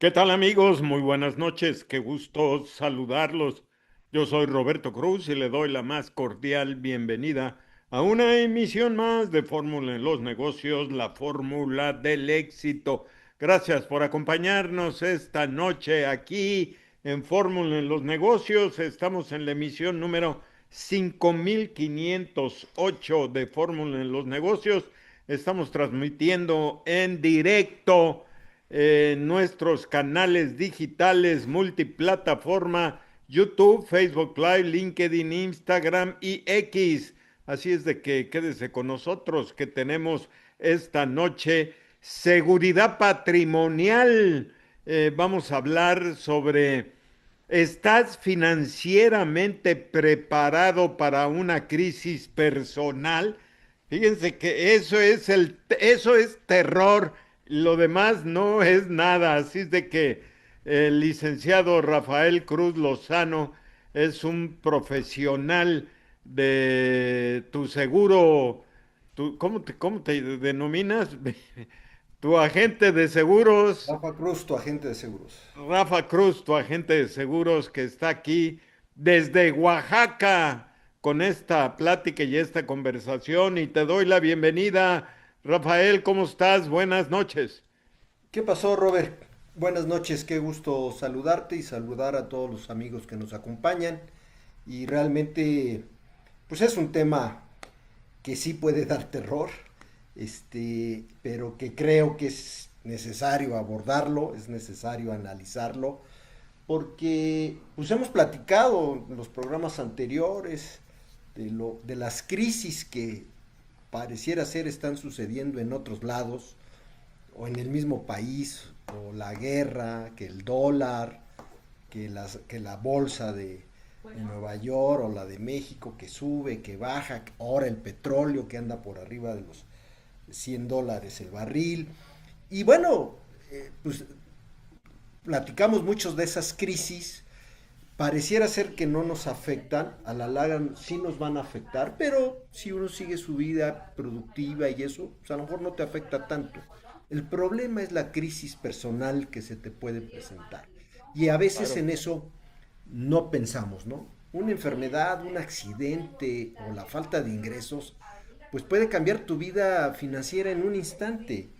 ¿Qué tal amigos? Muy buenas noches, qué gusto saludarlos. Yo soy Roberto Cruz y le doy la más cordial bienvenida a una emisión más de Fórmula en los Negocios, la fórmula del éxito. Gracias por acompañarnos esta noche aquí en Fórmula en los Negocios. Estamos en la emisión número 5508 de Fórmula en los Negocios. Estamos transmitiendo en directo nuestros canales digitales multiplataforma, YouTube, Facebook Live, LinkedIn, Instagram y X. Así es de que quédese con nosotros que tenemos esta noche seguridad patrimonial. Vamos a hablar sobre, ¿estás financieramente preparado para una crisis personal? Fíjense que eso es terror, lo demás no es nada. Así es de que el licenciado Rafael Cruz Lozano es un profesional de tu seguro, cómo te denominas? Tu agente de seguros. Rafa Cruz, tu agente de seguros. Rafa Cruz, tu agente de seguros que está aquí desde Oaxaca con esta plática y esta conversación y te doy la bienvenida. Rafael, ¿cómo estás? Buenas noches. ¿Qué pasó, Robert? Buenas noches, qué gusto saludarte y saludar a todos los amigos que nos acompañan. Y realmente, pues es un tema que sí puede dar terror, pero que creo que es necesario abordarlo, es necesario analizarlo, porque pues hemos platicado en los programas anteriores de las crisis que pareciera ser están sucediendo en otros lados o en el mismo país, o la guerra, que el dólar, que la bolsa de Nueva York o la de México que sube, que baja, ahora el petróleo que anda por arriba de los $100 el barril. Y bueno, pues platicamos muchos de esas crisis, pareciera ser que no nos afectan, a la larga sí nos van a afectar, pero si uno sigue su vida productiva y eso, pues a lo mejor no te afecta tanto. El problema es la crisis personal que se te puede presentar. Y a veces Claro. en eso no pensamos, ¿no? Una enfermedad, un accidente o la falta de ingresos, pues puede cambiar tu vida financiera en un instante.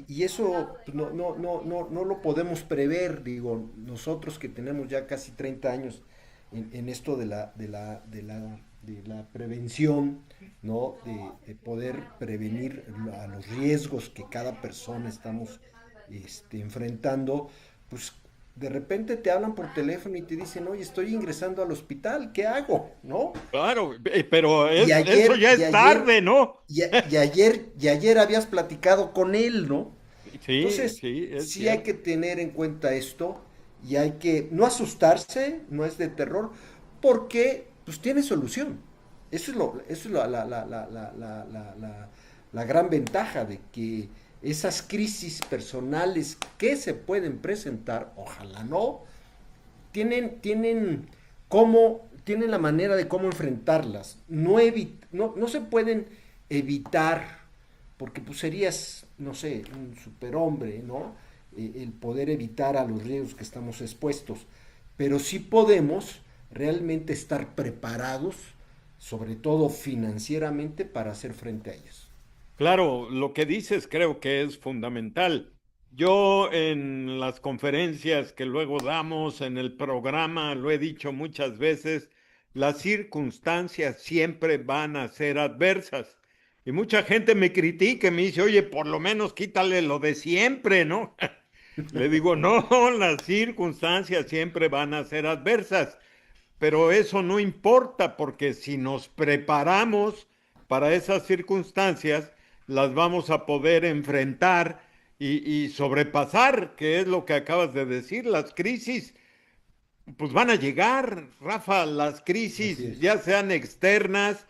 Y eso pues, no lo podemos prever, digo, nosotros que tenemos ya casi 30 años en esto de la prevención, ¿no? De poder prevenir a los riesgos que cada persona estamos enfrentando, pues de repente te hablan por teléfono y te dicen, oye, estoy ingresando al hospital, ¿qué hago? ¿No? Claro, pero Y eso ayer, ya y es ayer, tarde, ¿no? y ayer habías platicado con él, ¿no? Sí, Entonces, sí, es sí hay que cierto. tener en cuenta esto y hay que no asustarse, no es de terror, porque pues tiene solución. Eso es la gran ventaja de que esas crisis personales que se pueden presentar, ojalá no, tienen la manera de cómo enfrentarlas. No se pueden evitar, porque pues serías, no sé, un superhombre, ¿no? El poder evitar a los riesgos que estamos expuestos. Pero sí podemos realmente estar preparados, sobre todo financieramente, para hacer frente a ellos. Claro, lo que dices creo que es fundamental. Yo en las conferencias que luego damos en el programa, lo he dicho muchas veces, las circunstancias siempre van a ser adversas. Y mucha gente me critica y me dice, oye, por lo menos quítale lo de siempre, ¿no? Le digo, no, las circunstancias siempre van a ser adversas, pero eso no importa porque si nos preparamos para esas circunstancias, las vamos a poder enfrentar y sobrepasar, que es lo que acabas de decir, las crisis, pues van a llegar, Rafa, las Así crisis, es. ya sean externas,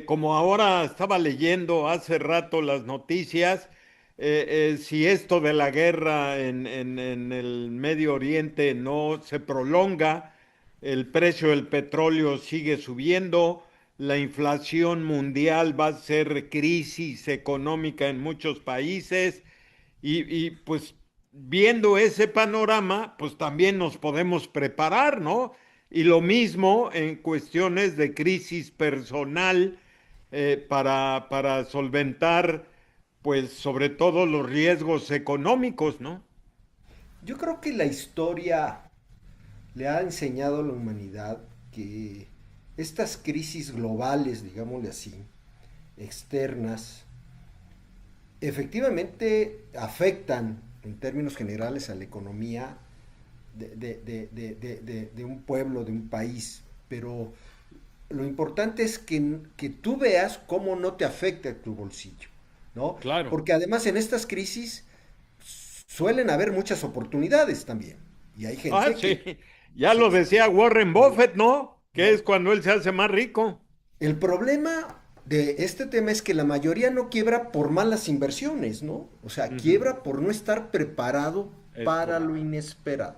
como ahora estaba leyendo hace rato las noticias, si esto de la guerra en el Medio Oriente no se prolonga, el precio del petróleo sigue subiendo, la inflación mundial va a ser crisis económica en muchos países pues viendo ese panorama, pues también nos podemos preparar, ¿no? Y lo mismo en cuestiones de crisis personal para solventar, pues sobre todo los riesgos económicos, ¿no? Yo creo que la historia le ha enseñado a la humanidad que estas crisis globales, digámosle así, externas, efectivamente afectan en términos generales a la economía de un pueblo, de un país, pero lo importante es que tú veas cómo no te afecta tu bolsillo, ¿no? Claro. Porque además en estas crisis suelen haber muchas oportunidades también. Y hay Ah, gente sí. que Ya se, lo decía Warren Buffett, ¿no? Que es ¿no? cuando él se hace más rico. El problema de este tema es que la mayoría no quiebra por malas inversiones, ¿no? O sea, Ujú. quiebra por no estar preparado Es para correcto. lo inesperado,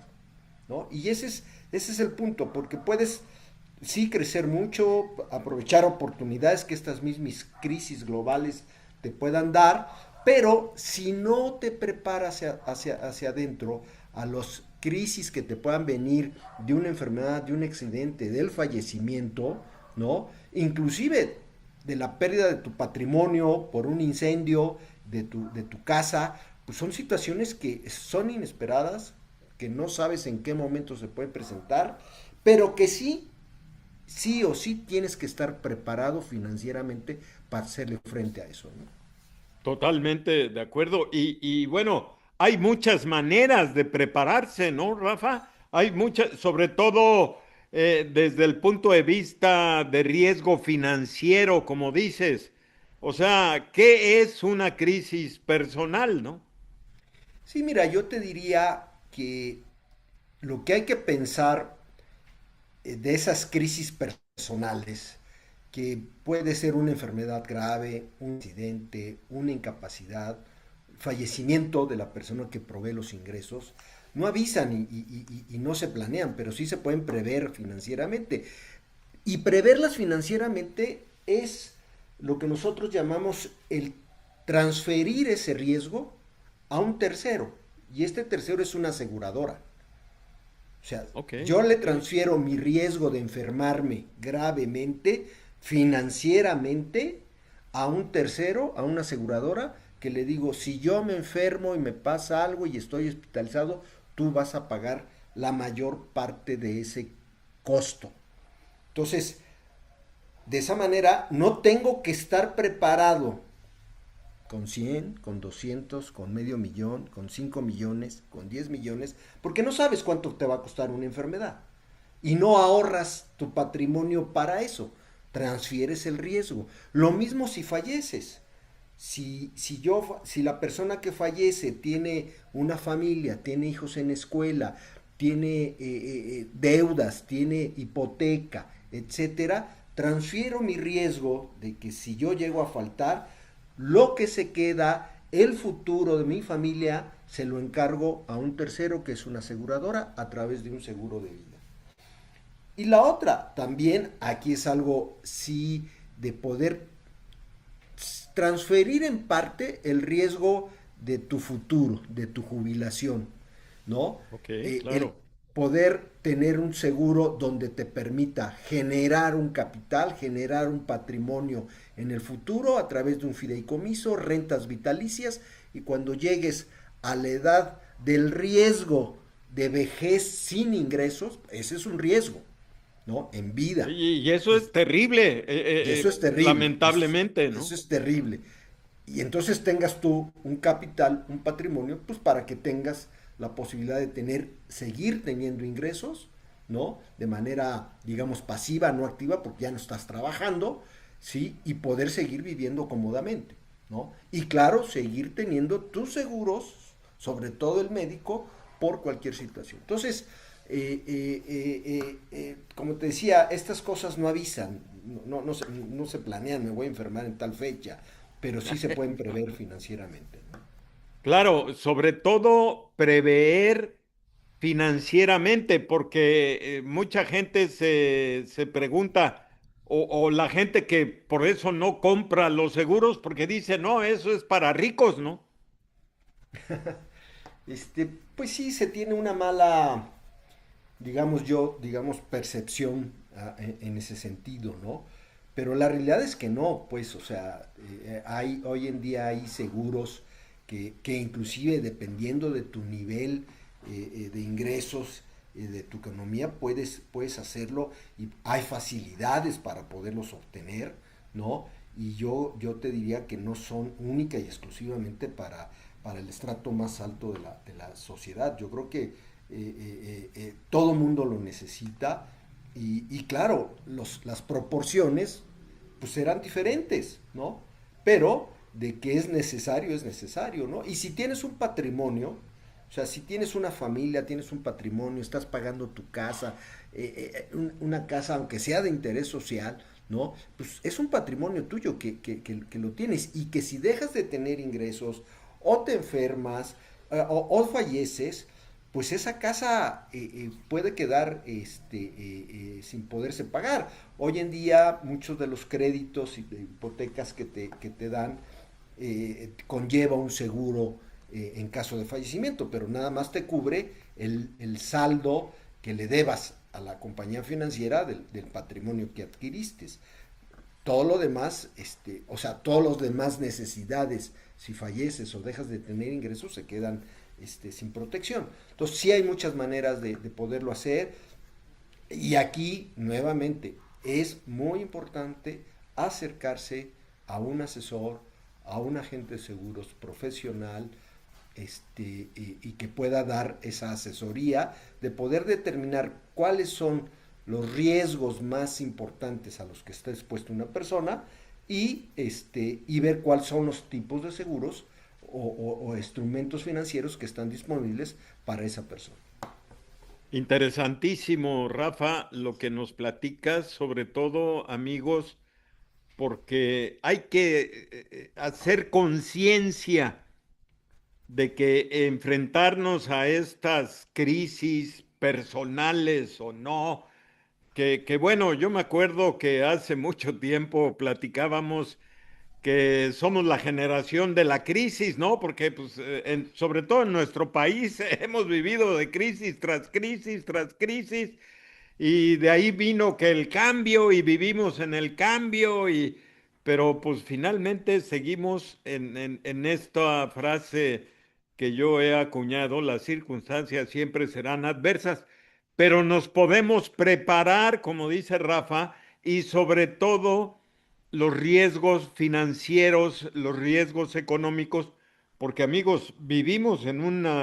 ¿no? Y ese es el punto, porque puedes sí crecer mucho, aprovechar oportunidades que estas mismas crisis globales te puedan dar, pero si no te preparas hacia adentro a las crisis que te puedan venir de una enfermedad, de un accidente, del fallecimiento, ¿no? Inclusive de la pérdida de tu patrimonio por un incendio de tu casa, pues son situaciones que son inesperadas, que no sabes en qué momento se puede presentar, pero que sí o sí tienes que estar preparado financieramente para hacerle frente a eso, ¿no? Totalmente de acuerdo. Y bueno, hay muchas maneras de prepararse, ¿no, Rafa? Hay muchas, sobre todo desde el punto de vista de riesgo financiero, como dices. O sea, ¿qué es una crisis personal, no? Sí, mira, yo te diría que lo que hay que pensar de esas crisis personales, que puede ser una enfermedad grave, un accidente, una incapacidad, fallecimiento de la persona que provee los ingresos, no avisan y no se planean, pero sí se pueden prever financieramente. Y preverlas financieramente es lo que nosotros llamamos el transferir ese riesgo a un tercero. Y este tercero es una aseguradora. O sea, Ok, yo le ok. transfiero mi riesgo de enfermarme gravemente, financieramente, a un tercero, a una aseguradora, que le digo, si yo me enfermo y me pasa algo y estoy hospitalizado, tú vas a pagar la mayor parte de ese costo. Entonces, de esa manera, no tengo que estar preparado con 100, con 200, con medio millón, con 5 millones, con 10 millones, porque no sabes cuánto te va a costar una enfermedad. Y no ahorras tu patrimonio para eso. Transfieres el riesgo. Lo mismo si falleces. Si la persona que fallece tiene una familia, tiene hijos en escuela, tiene deudas, tiene hipoteca, etcétera, transfiero mi riesgo de que si yo llego a faltar, lo que se queda, el futuro de mi familia, se lo encargo a un tercero que es una aseguradora a través de un seguro de vida. Y la otra, también aquí es algo, sí, de poder transferir en parte el riesgo de tu futuro, de tu jubilación, ¿no? Ok, El claro. poder tener un seguro donde te permita generar un capital, generar un patrimonio en el futuro a través de un fideicomiso, rentas vitalicias, y cuando llegues a la edad del riesgo de vejez sin ingresos, ese es un riesgo, ¿no? En vida. Y eso es terrible, Y eso es terrible, lamentablemente, eso ¿no? es terrible. Y entonces tengas tú un capital, un patrimonio, pues para que tengas la posibilidad de seguir teniendo ingresos, ¿no? De manera, digamos, pasiva, no activa, porque ya no estás trabajando, ¿sí? Y poder seguir viviendo cómodamente, ¿no? Y claro, seguir teniendo tus seguros, sobre todo el médico, por cualquier situación. Entonces, como te decía, estas cosas no avisan, no se planean, me voy a enfermar en tal fecha, pero sí se pueden prever financieramente, ¿no? Claro, sobre todo prever financieramente, porque mucha gente se pregunta, o la gente que por eso no compra los seguros, porque dice, no, eso es para ricos, ¿no? Pues sí, se tiene una mala, digamos, percepción en ese sentido, ¿no? Pero la realidad es que no, pues, o sea, hoy en día hay seguros que inclusive dependiendo de tu nivel de ingresos, de tu economía, puedes hacerlo y hay facilidades para poderlos obtener, ¿no? Y yo te diría que no son única y exclusivamente para el estrato más alto de la sociedad. Yo creo que todo mundo lo necesita y claro, las proporciones pues serán diferentes, ¿no? Pero de que es necesario, ¿no? Y si tienes un patrimonio, o sea, si tienes una familia, tienes un patrimonio, estás pagando tu casa, una casa aunque sea de interés social, ¿no? Pues es un patrimonio tuyo que lo tienes y que si dejas de tener ingresos o te enfermas o falleces, pues esa casa puede quedar sin poderse pagar. Hoy en día muchos de los créditos y de hipotecas que te dan conlleva un seguro en caso de fallecimiento, pero nada más te cubre el saldo que le debas a la compañía financiera del patrimonio que adquiriste. Todo lo demás, o sea, todos los demás necesidades, si falleces o dejas de tener ingresos, se quedan sin protección. Entonces, sí hay muchas maneras de poderlo hacer. Y aquí, nuevamente, es muy importante acercarse a un asesor, a un agente de seguros profesional, y que pueda dar esa asesoría de poder determinar cuáles son los riesgos más importantes a los que está expuesta una persona y ver cuáles son los tipos de seguros o instrumentos financieros que están disponibles para esa persona. Interesantísimo, Rafa, lo que nos platicas, sobre todo, amigos, porque hay que hacer conciencia de que enfrentarnos a estas crisis personales o no, que bueno, yo me acuerdo que hace mucho tiempo platicábamos que somos la generación de la crisis, ¿no? Porque pues, sobre todo en nuestro país hemos vivido de crisis tras crisis tras crisis y de ahí vino que el cambio y vivimos en el cambio pero pues finalmente seguimos en esta frase que yo he acuñado, las circunstancias siempre serán adversas, pero nos podemos preparar, como dice Rafa, y sobre todo los riesgos financieros, los riesgos económicos, porque amigos, vivimos en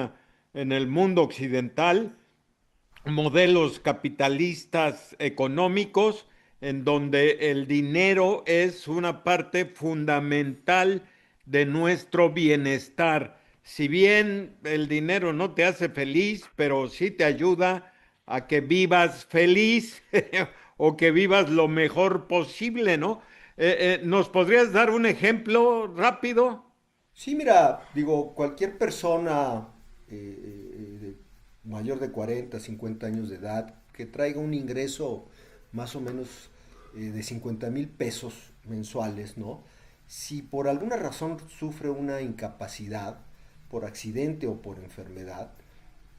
el mundo occidental modelos capitalistas económicos en donde el dinero es una parte fundamental de nuestro bienestar. Si bien el dinero no te hace feliz, pero sí te ayuda a que vivas feliz o que vivas lo mejor posible, ¿no? ¿Nos podrías dar un ejemplo rápido? Sí, mira, digo, cualquier persona mayor de 40, 50 años de edad que traiga un ingreso más o menos de 50,000 pesos mensuales, ¿no? Si por alguna razón sufre una incapacidad, por accidente o por enfermedad,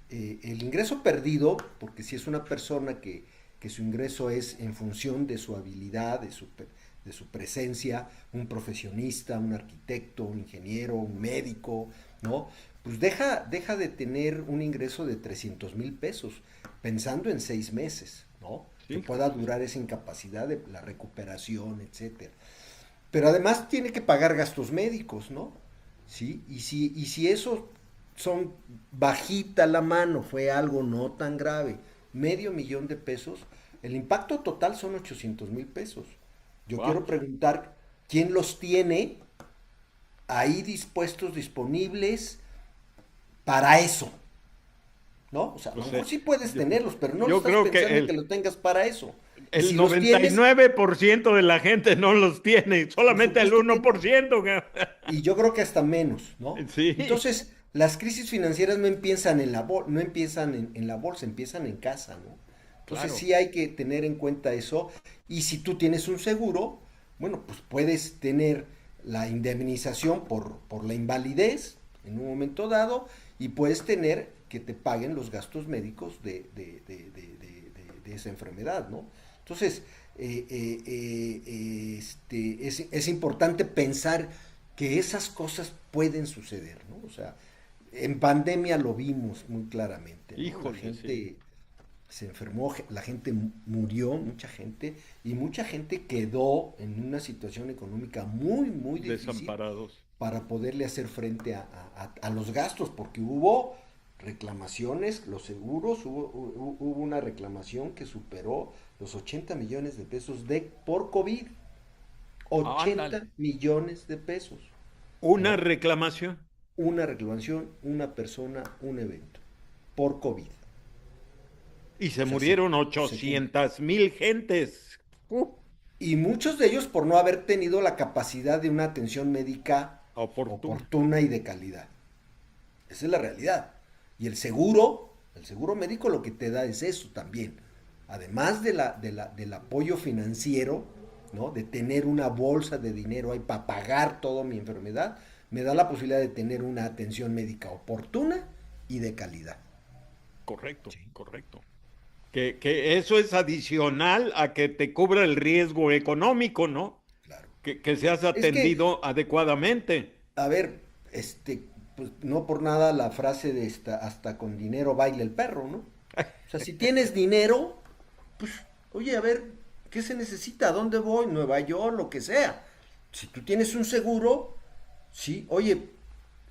el ingreso perdido, porque si es una persona que su ingreso es en función de su habilidad, de su presencia, un profesionista, un arquitecto, un ingeniero, un médico, ¿no? Pues deja de tener un ingreso de 300,000 pesos, pensando en 6 meses, ¿no? Que Sí. pueda durar esa incapacidad de la recuperación, etcétera. Pero además tiene que pagar gastos médicos, ¿no? ¿Sí? Y si eso son bajita la mano, fue algo no tan grave, 500,000 pesos, el impacto total son 800,000 pesos. Yo quiero Wow. preguntar, ¿quién los tiene ahí dispuestos, disponibles para eso? ¿No? O sea, a lo Pues, mejor sí puedes tenerlos, pero no lo yo estás creo que pensando en que lo tengas para eso. Y el si los noventa y tienes, nueve por ciento de la gente no los tiene, por solamente el supuesto que no. 1%. Y yo creo que hasta menos, ¿no? Sí, Entonces, las crisis financieras no empiezan no empiezan en la bolsa, empiezan en casa, ¿no? Entonces claro. sí hay que tener en cuenta eso. Y si tú tienes un seguro, bueno, pues puedes tener la indemnización por la invalidez, en un momento dado y puedes tener que te paguen los gastos médicos de esa enfermedad, ¿no? Entonces, es importante pensar que esas cosas pueden suceder, ¿no? O sea, en pandemia lo vimos muy claramente, ¿no? La Híjole, sí. gente se enfermó, la gente murió, y mucha gente quedó en una situación económica muy, muy difícil Desamparados. para poderle hacer frente a los gastos, porque hubo reclamaciones, los seguros, hubo una reclamación que superó los 80 millones de pesos por COVID. Ándale. 80 millones de pesos, Una ¿no? reclamación Una reclamación, una persona, un evento, por COVID. y se O sea, murieron se 800,000 gentes. y muchos de ellos por no haber tenido la capacidad de una atención médica Oportuna. oportuna y de calidad. Esa es la realidad. Y el seguro médico lo que te da es eso también. Además del apoyo financiero, ¿no? De tener una bolsa de dinero ahí para pagar toda mi enfermedad, me da la posibilidad de tener una atención médica oportuna y de calidad. Correcto, Sí, correcto. Que eso es adicional a que te cubra el riesgo económico, ¿no? claro. Que seas Es que, atendido adecuadamente. a ver, pues no por nada la frase de hasta con dinero baila el perro, ¿no? O sea, si tienes dinero, pues, oye, a ver, ¿qué se necesita? ¿A dónde voy? Nueva York, lo que sea. Si tú tienes un seguro, sí, oye,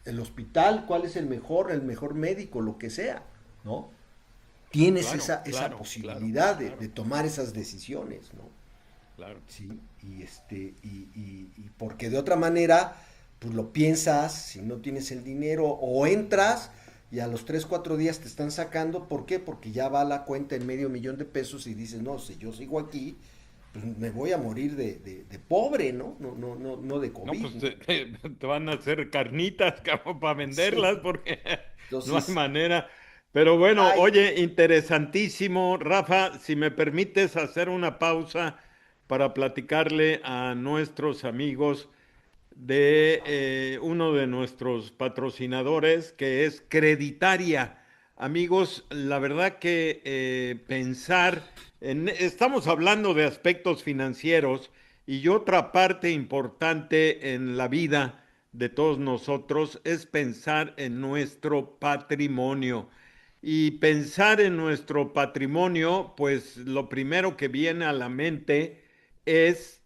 el hospital, ¿cuál es el mejor médico, lo que sea, ¿no? Tienes Claro, esa claro, claro, posibilidad de claro, tomar esas decisiones, ¿no? claro. Sí, y porque de otra manera, pues lo piensas, si no tienes el dinero, o entras y a los 3 4 días te están sacando, ¿por qué? Porque ya va la cuenta en $500,000 y dices, no, si yo sigo aquí, pues me voy a morir de pobre, ¿no? No de No, COVID, pues ¿no? te van a hacer carnitas como para venderlas Sí, porque no hay entonces, manera. Pero bueno, ay, oye, interesantísimo. Rafa, si me permites hacer una pausa para platicarle a nuestros amigos de uno de nuestros patrocinadores, que es Creditaria. Amigos, la verdad que estamos hablando de aspectos financieros y otra parte importante en la vida de todos nosotros es pensar en nuestro patrimonio. Y pensar en nuestro patrimonio, pues lo primero que viene a la mente es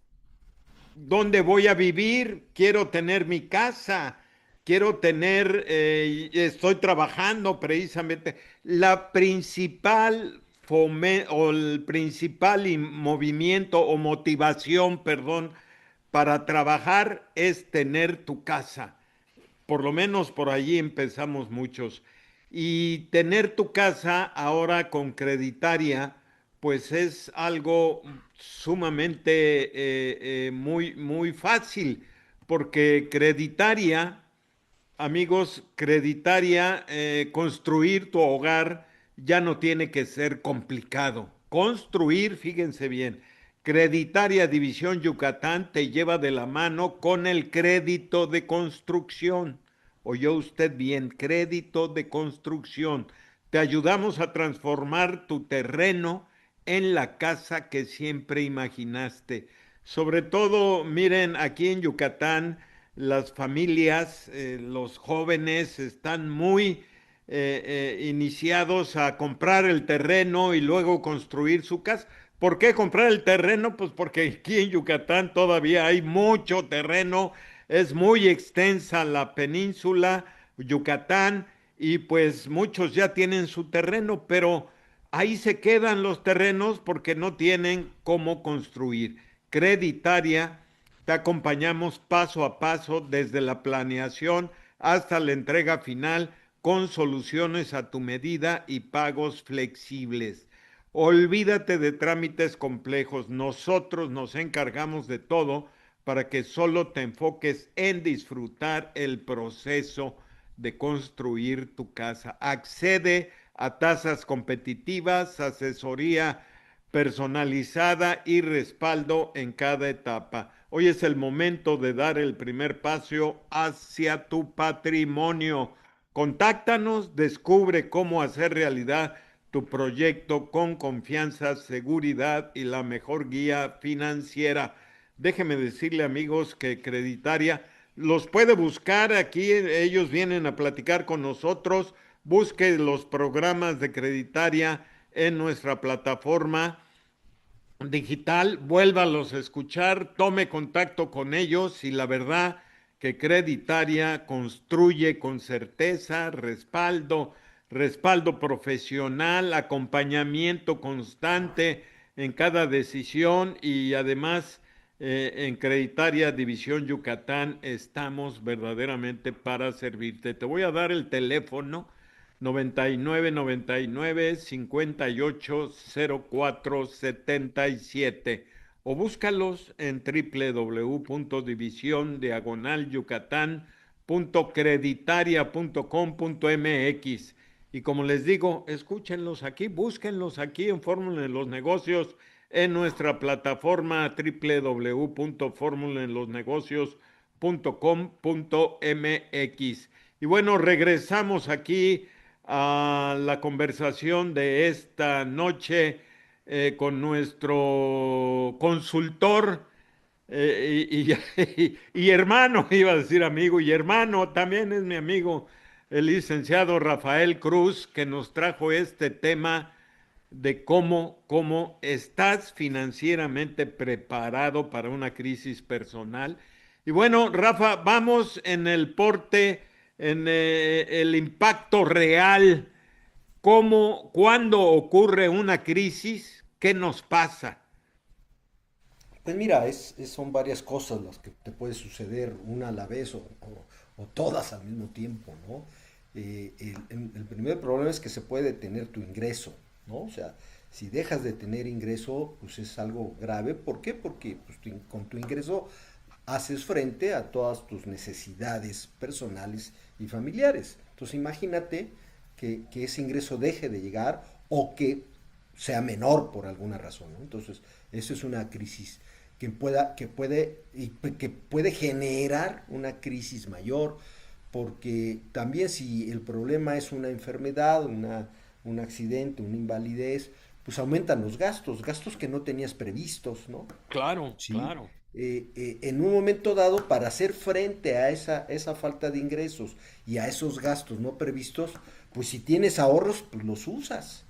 dónde voy a vivir, quiero tener mi casa, quiero tener, estoy trabajando precisamente. La principal o el principal movimiento o motivación, perdón, para trabajar es tener tu casa. Por lo menos por allí empezamos muchos. Y tener tu casa ahora con Creditaria, pues es algo sumamente muy, muy fácil, porque Creditaria, amigos, Creditaria, construir tu hogar ya no tiene que ser complicado. Construir, fíjense bien, Creditaria División Yucatán te lleva de la mano con el crédito de construcción. Oyó usted bien, crédito de construcción. Te ayudamos a transformar tu terreno en la casa que siempre imaginaste. Sobre todo, miren, aquí en Yucatán, las familias, los jóvenes están muy iniciados a comprar el terreno y luego construir su casa. ¿Por qué comprar el terreno? Pues porque aquí en Yucatán todavía hay mucho terreno, es muy extensa la península Yucatán y pues muchos ya tienen su terreno, pero ahí se quedan los terrenos porque no tienen cómo construir. Creditaria, te acompañamos paso a paso desde la planeación hasta la entrega final con soluciones a tu medida y pagos flexibles. Olvídate de trámites complejos, nosotros nos encargamos de todo para que solo te enfoques en disfrutar el proceso de construir tu casa. Accede a tasas competitivas, asesoría personalizada y respaldo en cada etapa. Hoy es el momento de dar el primer paso hacia tu patrimonio. Contáctanos, descubre cómo hacer realidad tu proyecto con confianza, seguridad y la mejor guía financiera. Déjeme decirle, amigos, que Creditaria los puede buscar aquí, ellos vienen a platicar con nosotros. Busque los programas de Creditaria en nuestra plataforma digital, vuélvalos a escuchar, tome contacto con ellos y la verdad que Creditaria construye con certeza, respaldo profesional, acompañamiento constante en cada decisión y además en Creditaria División Yucatán estamos verdaderamente para servirte. Te voy a dar el teléfono 9999-580477 o búscalos en www.divisiondeyucatán.creditaria.com.mx. Y como les digo, escúchenlos aquí, búsquenlos aquí en Fórmula en los Negocios en nuestra plataforma www.formulenlosnegocios.com.mx. Y bueno, regresamos aquí a la conversación de esta noche con nuestro consultor y hermano, iba a decir amigo, y hermano, también es mi amigo, el licenciado Rafael Cruz, que nos trajo este tema de cómo estás financieramente preparado para una crisis personal. Y bueno, Rafa, vamos en el porte, en el impacto real, cómo, cuando ocurre una crisis, ¿qué nos pasa? Pues mira, son varias cosas las que te puede suceder una a la vez o todas al mismo tiempo, ¿no? El primer problema es que se puede detener tu ingreso, ¿no? O sea, si dejas de tener ingreso, pues es algo grave. ¿Por qué? Porque pues, con tu ingreso haces frente a todas tus necesidades personales y familiares. Entonces imagínate que ese ingreso deje de llegar o que sea menor por alguna razón, ¿no? Entonces, eso es una crisis que puede generar una crisis mayor, porque también si el problema es una enfermedad, un accidente, una invalidez, pues aumentan los gastos que no tenías previstos, ¿no? Claro, ¿Sí? claro. En un momento dado, para hacer frente a esa falta de ingresos y a esos gastos no previstos, pues si tienes ahorros, pues los usas,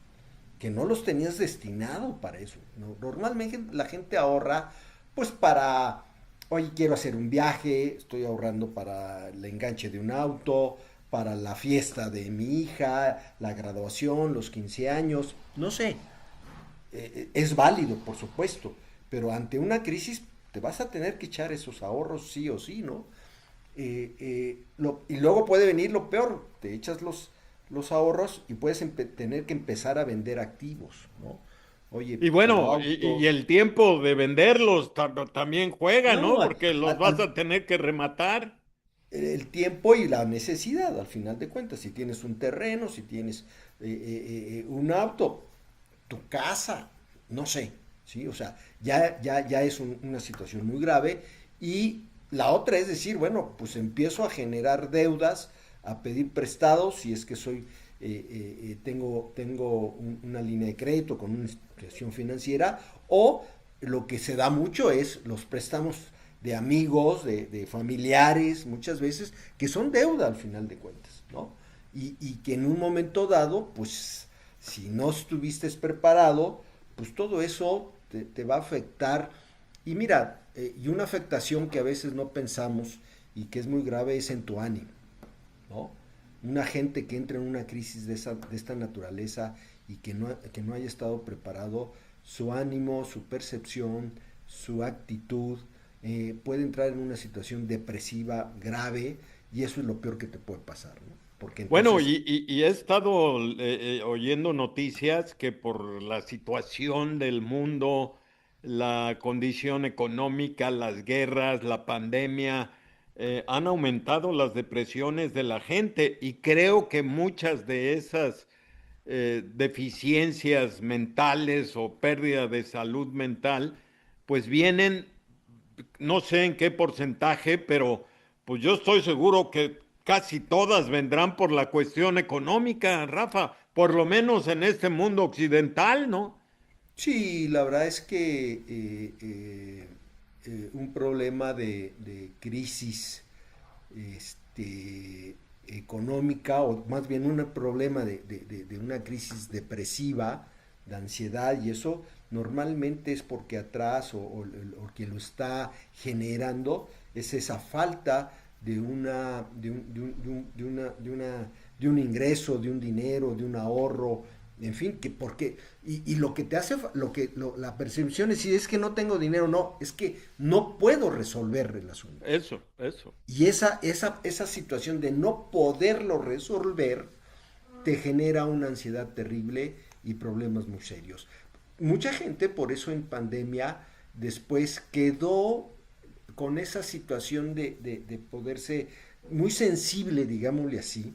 que no los tenías destinado para eso, ¿no? Normalmente la gente ahorra pues para, oye, quiero hacer un viaje, estoy ahorrando para el enganche de un auto, para la fiesta de mi hija, la graduación, los 15 años, no sé, es válido, por supuesto, pero ante una crisis te vas a tener que echar esos ahorros sí o sí, ¿no? Y luego puede venir lo peor, te echas los ahorros y puedes tener que empezar a vender activos, ¿no? Oye, Y tengo bueno, y autos. el tiempo de venderlos también juega, ¿no? No, Porque los vas a tener que rematar. el tiempo y la necesidad, al final de cuentas, si tienes un terreno, si tienes un auto, tu casa, no sé, ¿sí? O sea, ya es una situación muy grave. Y la otra es decir, bueno, pues empiezo a generar deudas, a pedir prestados, si es que tengo una línea de crédito con una institución financiera, o lo que se da mucho es los préstamos de amigos, de familiares, muchas veces, que son deuda al final de cuentas, ¿no? Y que en un momento dado, pues si no estuviste preparado, pues todo eso te va a afectar. Y mira, y una afectación que a veces no pensamos y que es muy grave es en tu ánimo, ¿no? Una gente que entra en una crisis de esta naturaleza y que no haya estado preparado, su ánimo, su percepción, su actitud, puede entrar en una situación depresiva grave, y eso es lo peor que te puede pasar, ¿no? Porque Bueno, entonces, y he estado oyendo noticias que por la situación del mundo, la condición económica, las guerras, la pandemia, han aumentado las depresiones de la gente y creo que muchas de esas deficiencias mentales o pérdida de salud mental, pues vienen, no sé en qué porcentaje, pero pues yo estoy seguro que casi todas vendrán por la cuestión económica, Rafa, por lo menos en este mundo occidental, ¿no? Sí, la verdad es que un problema de crisis económica, o más bien un problema de una crisis depresiva, de ansiedad, y eso normalmente es porque atrás o quien lo está generando es esa falta de un ingreso, de un dinero, de un ahorro, en fin, que porque, y lo que te hace, la percepción es si es que no tengo dinero, no, es que no puedo resolver el asunto. Eso. Y esa situación de no poderlo resolver te genera una ansiedad terrible y problemas muy serios. Mucha gente por eso en pandemia después quedó con esa situación de poderse muy sensible, digámosle así,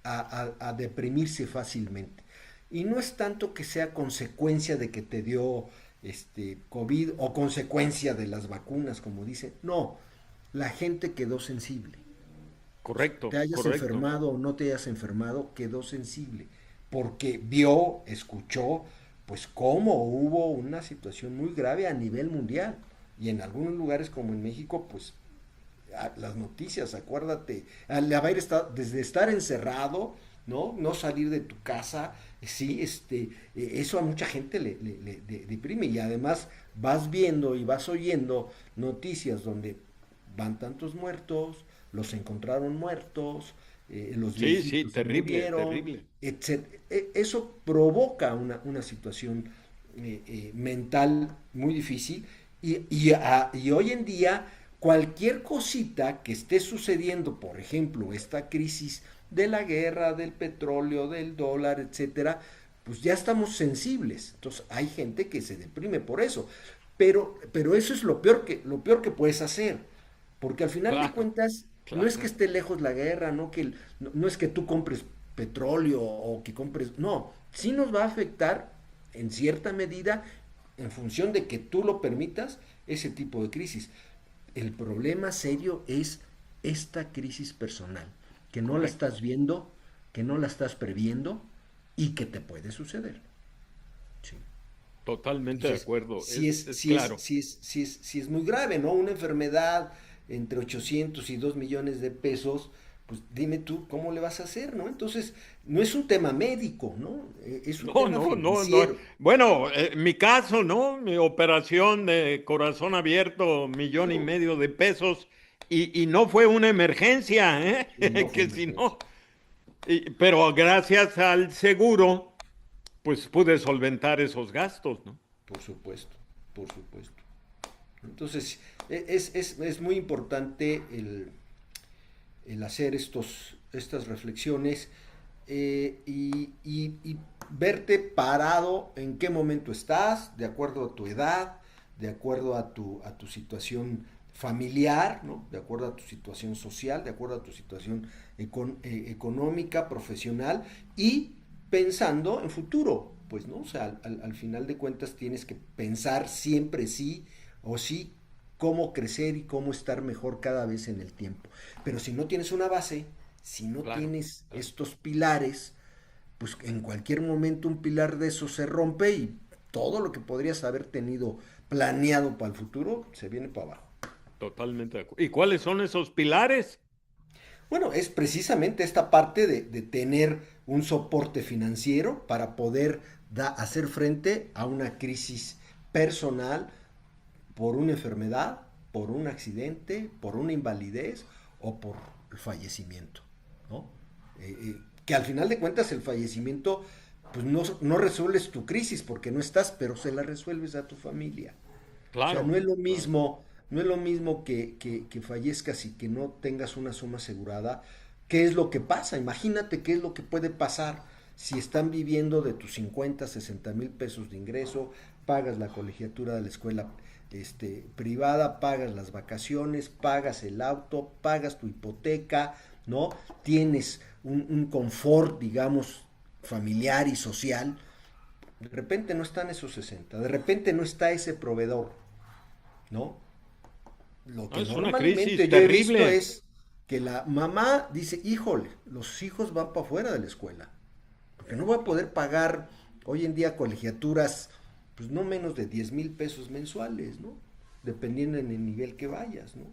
a deprimirse fácilmente. Y no es tanto que sea consecuencia de que te dio COVID o consecuencia de las vacunas, como dicen. No, la gente quedó sensible. Te hayas Correcto. enfermado o no te hayas enfermado, quedó sensible. Porque vio, escuchó, pues cómo hubo una situación muy grave a nivel mundial. Y en algunos lugares como en México, pues las noticias, acuérdate, al haber estado, desde estar encerrado, ¿no? No salir de tu casa, sí, eso a mucha gente le deprime. Y además vas viendo y vas oyendo noticias donde van tantos muertos, los encontraron muertos, los Sí, sí, viejitos se terrible, murieron, terrible. etc. Eso provoca una situación mental muy difícil y hoy en día cualquier cosita que esté sucediendo, por ejemplo, esta crisis de la guerra, del petróleo, del dólar, etcétera, pues ya estamos sensibles. Entonces hay gente que se deprime por eso. Pero eso es lo peor que puedes hacer. Porque al final de Claro, cuentas, no es que claro. esté lejos la guerra, no es que tú compres petróleo o que compres. No, sí nos va a afectar en cierta medida en función de que tú lo permitas ese tipo de crisis. El problema serio es esta crisis personal, que no la Correcto. estás viendo, que no la estás previendo y que te puede suceder. Sí. Totalmente de Entonces, acuerdo. Es claro. si es muy grave, ¿no? Una enfermedad entre 800 y 2 millones de pesos, pues dime tú cómo le vas a hacer, ¿no? Entonces, no es un tema médico, ¿no? Es un No, tema no, no, no. financiero. Bueno, mi caso, ¿no? Mi operación de corazón abierto, millón y No, medio de pesos, y no fue una emergencia, y no ¿eh? fue Que si emergencia. no. Pero gracias al seguro, pues pude solventar esos gastos, ¿no? Por supuesto, por supuesto. Entonces, es muy importante el hacer estas reflexiones y verte parado en qué momento estás, de acuerdo a tu edad, de acuerdo a tu situación familiar, ¿no? De acuerdo a tu situación social, de acuerdo a tu situación económica, profesional y pensando en futuro, pues, ¿no? O sea, al final de cuentas tienes que pensar siempre sí o sí cómo crecer y cómo estar mejor cada vez en el tiempo. Pero si no tienes una base, si no Claro, tienes claro. estos pilares, pues en cualquier momento un pilar de esos se rompe y todo lo que podrías haber tenido planeado para el futuro se viene para abajo. Totalmente de acuerdo. ¿Y cuáles son esos pilares? Bueno, es precisamente esta parte de tener un soporte financiero para poder hacer frente a una crisis personal por una enfermedad, por un accidente, por una invalidez o por el fallecimiento, ¿no? Que al final de cuentas el fallecimiento, pues no resuelves tu crisis porque no estás, pero se la resuelves a tu familia. O sea, Claro, claro. no es lo mismo que fallezcas y que no tengas una suma asegurada. ¿Qué es lo que pasa? Imagínate qué es lo que puede pasar si están viviendo de tus 50, 60 mil pesos de ingreso, pagas la colegiatura de la escuela privada, pagas las vacaciones, pagas el auto, pagas tu hipoteca, ¿no? Tienes un confort, digamos, familiar y social, de repente no están esos 60, de repente no está ese proveedor, ¿no? Lo No, que es una crisis normalmente yo he visto terrible. es que la mamá dice, híjole, los hijos van para afuera de la escuela, porque no voy a poder pagar hoy en día colegiaturas, pues no menos de 10,000 pesos mensuales, ¿no? Dependiendo en el nivel que vayas, ¿no?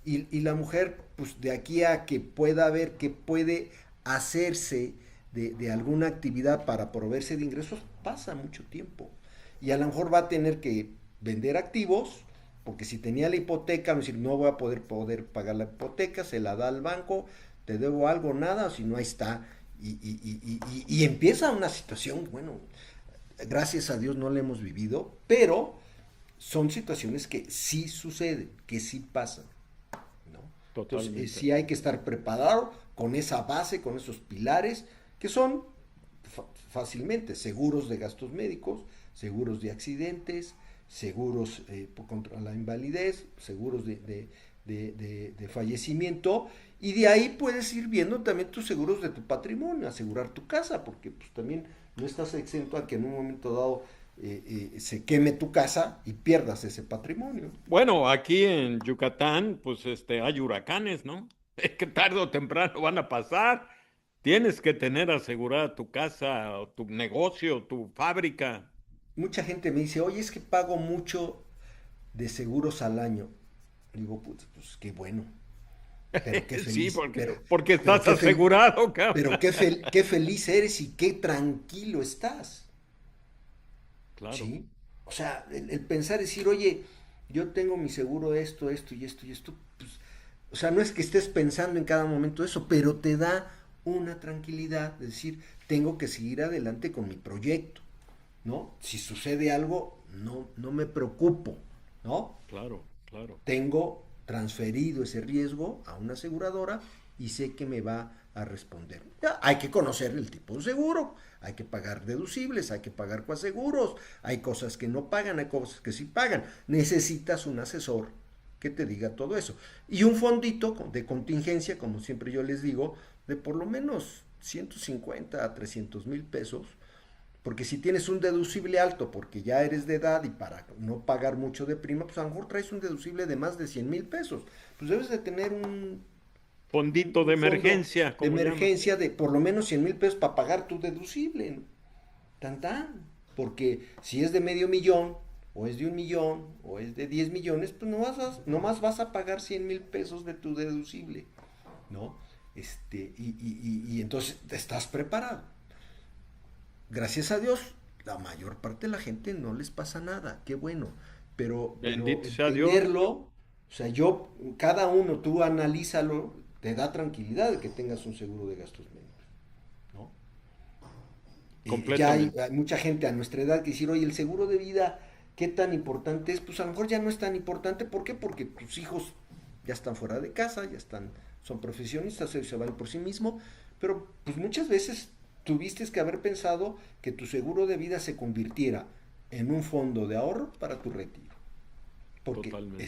Y la mujer, pues de aquí a que pueda ver que puede hacerse de alguna actividad para proveerse de ingresos, pasa mucho tiempo. Y a lo mejor va a tener que vender activos, porque si tenía la hipoteca, decir, no voy a poder pagar la hipoteca, se la da al banco, te debo algo, nada, o si no, ahí está. Y empieza una situación, bueno, gracias a Dios no la hemos vivido, pero son situaciones que sí suceden, que sí pasan, ¿no? Entonces, Totalmente. sí hay que estar preparado con esa base, con esos pilares, que son fácilmente seguros de gastos médicos, seguros de accidentes, seguros contra la invalidez, seguros de fallecimiento, y de ahí puedes ir viendo también tus seguros de tu patrimonio, asegurar tu casa, porque pues también no estás exento a que en un momento dado se queme tu casa y pierdas ese patrimonio. Bueno, aquí en Yucatán, pues hay huracanes, ¿no? Es que tarde o temprano van a pasar. Tienes que tener asegurada tu casa, o tu negocio, tu fábrica. Mucha gente me dice, oye, es que pago mucho de seguros al año. Digo, pues qué bueno, pero qué Sí, feliz, porque pero estás asegurado, cabrón. qué feliz eres y qué tranquilo estás, Claro. ¿sí? O sea, el pensar, decir, oye, yo tengo mi seguro de esto, esto y esto y esto, pues, o sea, no es que estés pensando en cada momento eso, pero te da una tranquilidad de decir, tengo que seguir adelante con mi proyecto, ¿no? Si sucede algo, no me preocupo, ¿no? Claro, claro. Tengo transferido ese riesgo a una aseguradora y sé que me va a responder. Ya, hay que conocer el tipo de seguro, hay que pagar deducibles, hay que pagar coaseguros, hay cosas que no pagan, hay cosas que sí pagan. Necesitas un asesor que te diga todo eso. Y un fondito de contingencia, como siempre yo les digo, de por lo menos 150 a 300,000 pesos, porque si tienes un deducible alto porque ya eres de edad y para no pagar mucho de prima, pues a lo mejor traes un deducible de más de 100,000 pesos. Pues debes de tener Fondito de un fondo emergencia, de como llaman. emergencia de por lo menos 100,000 pesos para pagar tu deducible, ¿no? Tan tan. Porque si es de medio millón, o es de 1 millón, o es de 10 millones, pues nomás vas a pagar 100,000 pesos de tu deducible, ¿no? Y entonces estás preparado. Gracias a Dios, la mayor parte de la gente no les pasa nada, qué bueno, pero Bendito sea Dios. entenderlo, o sea, cada uno, tú analízalo, te da tranquilidad de que tengas un seguro de gastos médicos, ¿no? Ya Completamente. hay mucha gente a nuestra edad que dice, oye, el seguro de vida, ¿qué tan importante es? Pues a lo mejor ya no es tan importante, ¿por qué? Porque tus hijos ya están fuera de casa, son profesionistas, ellos se van por sí mismos, pero pues muchas veces tuviste que haber pensado que tu seguro de vida se convirtiera en un fondo de ahorro para tu retiro, porque Totalmente.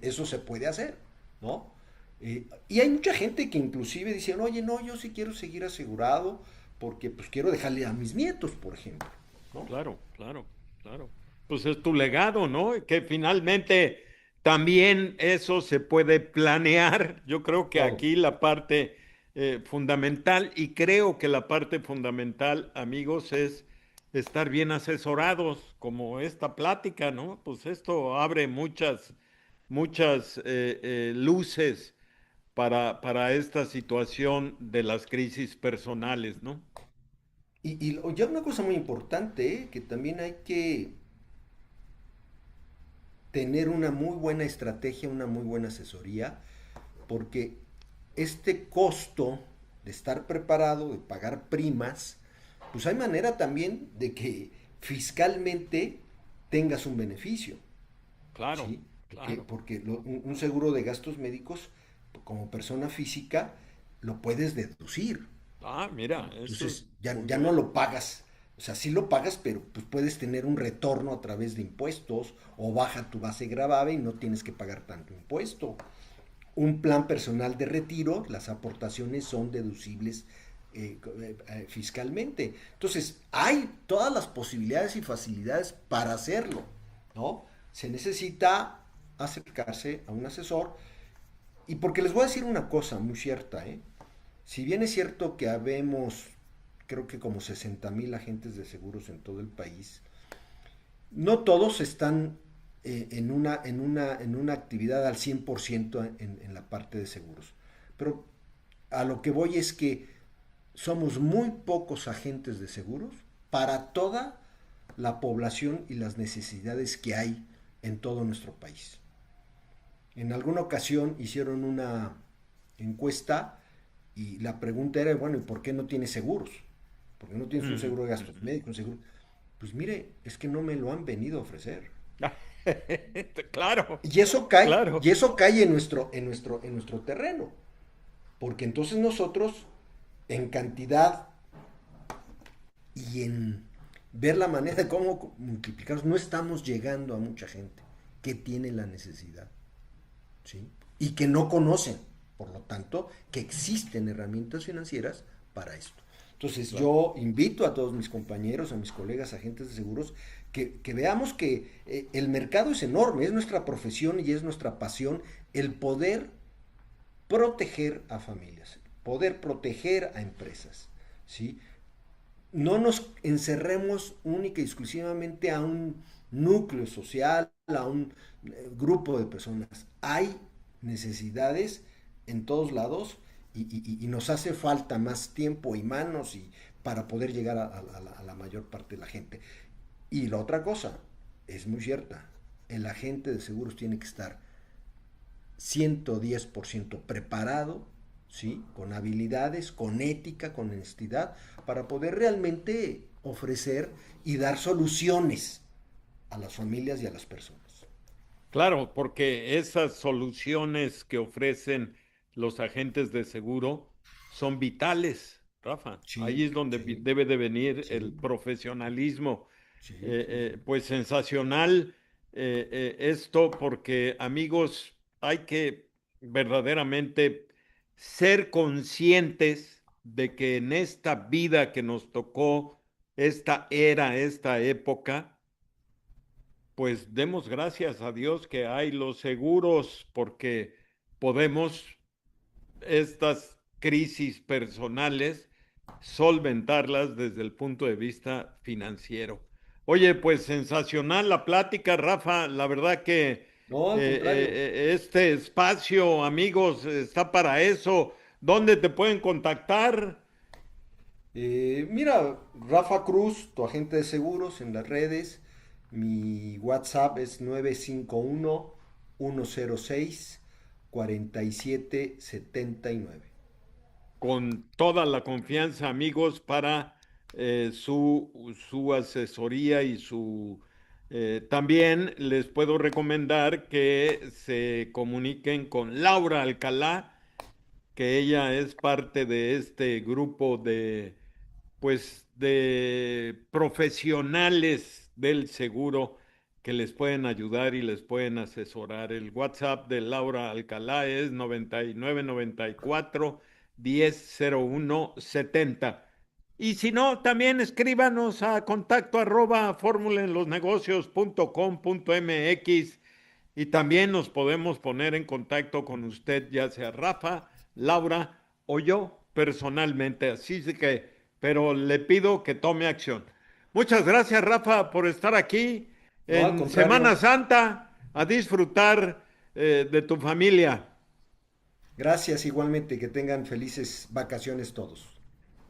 eso se puede hacer, ¿no? Y hay mucha gente que inclusive dicen, oye, no, yo sí quiero seguir asegurado porque pues quiero dejarle a mis nietos, por ejemplo, ¿no? Claro, claro, claro. Pues es tu legado, ¿no? Que finalmente también eso se puede planear. Yo creo que Todo. aquí la parte fundamental, y creo que la parte fundamental, amigos, es estar bien asesorados, como esta plática, ¿no? Pues esto abre muchas luces para esta situación de las crisis personales, ¿no? Y ya una cosa muy importante, que también hay que tener una muy buena estrategia, una muy buena asesoría, porque este costo de estar preparado, de pagar primas, pues hay manera también de que fiscalmente tengas un beneficio, Claro, ¿sí? Porque, claro. un seguro de gastos médicos, como persona física, lo puedes deducir. Ah, mira, eso es Entonces muy ya no bueno. lo pagas. O sea, sí lo pagas, pero pues puedes tener un retorno a través de impuestos o baja tu base gravable y no tienes que pagar tanto impuesto. Un plan personal de retiro, las aportaciones son deducibles fiscalmente. Entonces, hay todas las posibilidades y facilidades para hacerlo, ¿no? Se necesita acercarse a un asesor. Y porque les voy a decir una cosa muy cierta, ¿eh? Si bien es cierto que habemos, creo que como 60,000 agentes de seguros en todo el país, no todos están en una actividad al 100% en la parte de seguros. Pero a lo que voy es que somos muy pocos agentes de seguros para toda la población y las necesidades que hay en todo nuestro país. En alguna ocasión hicieron una encuesta y la pregunta era, bueno, ¿y por qué no tienes seguros? ¿Por qué no tienes un seguro de gastos médicos, un seguro? Pues mire, es que no me lo han venido a ofrecer. Claro, Y claro. eso cae en nuestro terreno. Porque entonces nosotros, en cantidad y en ver la manera de cómo multiplicarlos, no estamos llegando a mucha gente que tiene la necesidad, ¿sí? Y que no conocen, por lo tanto, que existen herramientas financieras para esto. Entonces Claro. yo invito a todos mis compañeros, a mis colegas, agentes de seguros, que veamos que el mercado es enorme, es nuestra profesión y es nuestra pasión el poder proteger a familias, poder proteger a empresas, ¿sí? No nos encerremos única y exclusivamente a un núcleo social, a un grupo de personas. Hay necesidades en todos lados y nos hace falta más tiempo y manos para poder llegar a la mayor parte de la gente. Y la otra cosa, es muy cierta, el agente de seguros tiene que estar 110% preparado, ¿sí? Con habilidades, con ética, con honestidad, para poder realmente ofrecer y dar soluciones a las familias y a las personas. Claro, porque esas soluciones que ofrecen los agentes de seguro son vitales, Rafa. Ahí Sí, es donde sí, debe de venir el sí, profesionalismo. sí, sí, sí. Pues sensacional esto, porque amigos, hay que verdaderamente ser conscientes de que en esta vida que nos tocó, esta era, esta época, pues demos gracias a Dios que hay los seguros porque podemos estas crisis personales solventarlas desde el punto de vista financiero. Oye, pues sensacional la plática, Rafa. La verdad que No, al contrario. este espacio, amigos, está para eso. ¿Dónde te pueden contactar? Mira, Rafa Cruz, tu agente de seguros en las redes. Mi WhatsApp es 951-106-4779. Con toda la confianza, amigos, para su asesoría y su... también les puedo recomendar que se comuniquen con Laura Alcalá, que ella es parte de este grupo de, pues, de profesionales del seguro que les pueden ayudar y les pueden asesorar. El WhatsApp de Laura Alcalá es 9994-100170. Y si no, también escríbanos a contacto@formulenlosnegocios.com.mx y también nos podemos poner en contacto con usted, ya sea Rafa, Laura o yo personalmente. Así es que, pero le pido que tome acción. Muchas gracias, Rafa, por estar aquí No, al en Semana contrario. Santa a disfrutar de tu familia. Gracias igualmente. Que tengan felices vacaciones todos.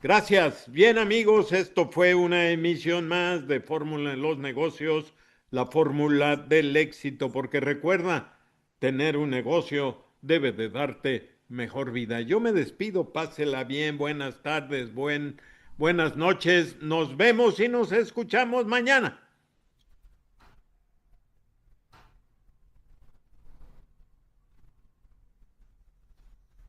Gracias. Bien, amigos, esto fue una emisión más de Fórmula en los Negocios, la fórmula del éxito, porque recuerda, tener un negocio debe de darte mejor vida. Yo me despido, pásela bien, buenas tardes, buenas noches, nos vemos y nos escuchamos mañana.